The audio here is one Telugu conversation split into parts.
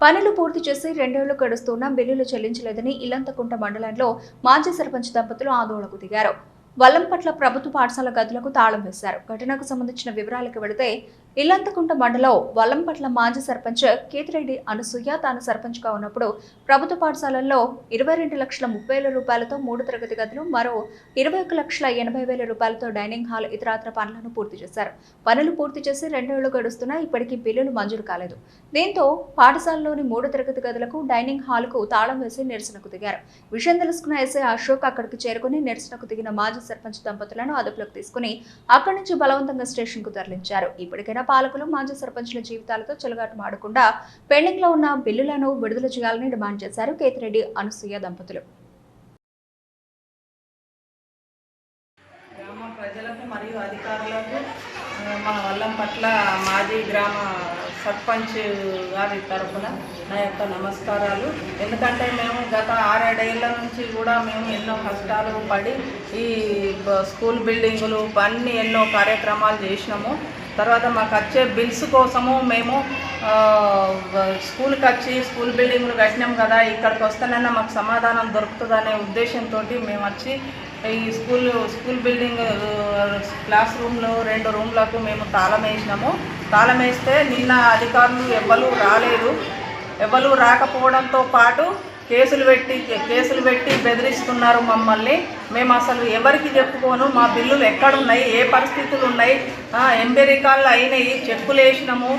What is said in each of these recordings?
పనులు పూర్తి చేసి 2 ఏళ్లు గడుస్తున్నా బిల్లులు చెల్లించలేదని ఇల్లంతకుంట మండలంలో మాజీ సర్పంచ్ దంపతులు ఆందోళనకు దిగారు. వల్లంపట్ల ప్రభుత్వ పాఠశాల గదులకు తాళం వేశారు. ఘటనకు సంబంధించిన వివరాలకు వెళితే ఇల్లంతకుంట మండలం వల్లంపట్ల మాజీ సర్పంచ్ కేతిరెడ్డి అనసూయ తాను సర్పంచ్గా ఉన్నప్పుడు ప్రభుత్వ పాఠశాలల్లో 22,30,000 రూపాయలతో 3 తరగతి గదులు, మరో 21,80,000 రూపాయలతో డైనింగ్ హాల్, ఇతరత్ర పనులను పూర్తి చేశారు. పనులు పూర్తి చేసి 2 ఏళ్లు గడుస్తున్నా ఇప్పటికీ బిల్లులు మంజూరు కాలేదు. దీంతో పాఠశాలలోని 3 తరగతి గదులకు, డైనింగ్ హాల్కు తాళం వేసి నిరసనకు దిగారు. విషయం తెలుసుకున్న ఎస్ఐ అశోక్ అక్కడికి చేరుకుని నిరసనకు దిగిన మాజీ సర్పంచ్ దంపతులను అదుపులోకి తీసుకుని అక్కడి నుంచి బలవంతంగా స్టేషన్ కు తరలించారు. ఇప్పటికైనా పాలకులు మాజీ సర్పంచ్ల జీవితాలతో చెలగాటమాడకుండా పెండింగ్ లో ఉన్న బిల్లులను విడుదల చేయాలని డిమాండ్ చేశారు కేతిరెడ్డి అనసూయ దంపతులు. గ్రామ ప్రజలకు మరియు అధికారులకు మన వల్లంపట్ల మాజీ గ్రామ సర్పంచ్ గారి తరఫున నా యొక్క నమస్కారాలు. ఎందుకంటే మేము గత 6-7 ఏళ్ల నుంచి కూడా మేము ఎన్నో కష్టాలు పడి ఈ స్కూల్ బిల్డింగులు అన్నీ ఎన్నో కార్యక్రమాలు చేసినాము. తర్వాత మాకు వచ్చే బిల్స్ కోసము మేము స్కూల్కి వచ్చి స్కూల్ బిల్డింగ్లు కట్టినాం కదా, ఇక్కడికి వస్తేనన్నా మాకు సమాధానం దొరుకుతుందనే ఉద్దేశంతో మేము వచ్చి ఈ స్కూల్ బిల్డింగ్ క్లాస్ రూమ్లో 2 రూమ్లకు మేము తాళం వేసినాము. తాళం వేస్తే నిన్న అధికారులు ఎవరు రాకపోవడంతో పాటు కేసులు పెట్టి బెదిరిస్తున్నారు మమ్మల్ని. మేము అసలు ఎవరికి చెప్పుకోను, మా బిల్లులు ఎక్కడున్నాయి, ఏ పరిస్థితులు ఉన్నాయి, ఎంబెరికాళ్ళు అయినాయి, చెక్కులు వేసినాము,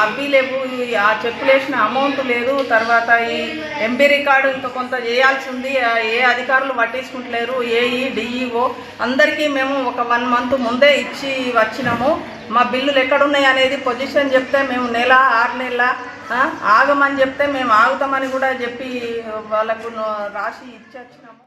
అవి లేవు, ఆ చెక్కులు వేసిన అమౌంట్ లేదు. తర్వాత ఈ ఎంబెరీ కార్డు ఇంకా కొంత చేయాల్సి ఉంది, ఏ అధికారులు పట్టించుకుంటలేరు, ఏఈ డిఈఓ అందరికీ మేము ఒక 1 మంత్ ముందే ఇచ్చి వచ్చినాము. మా బిల్లులు ఎక్కడున్నాయి అనేది పొజిషన్ చెప్తే మేము 6 నెలల ఆగమని చెప్తే మేము ఆగుతామని కూడా చెప్పి వాళ్ళకు రాసి ఇచ్చి వచ్చినాము.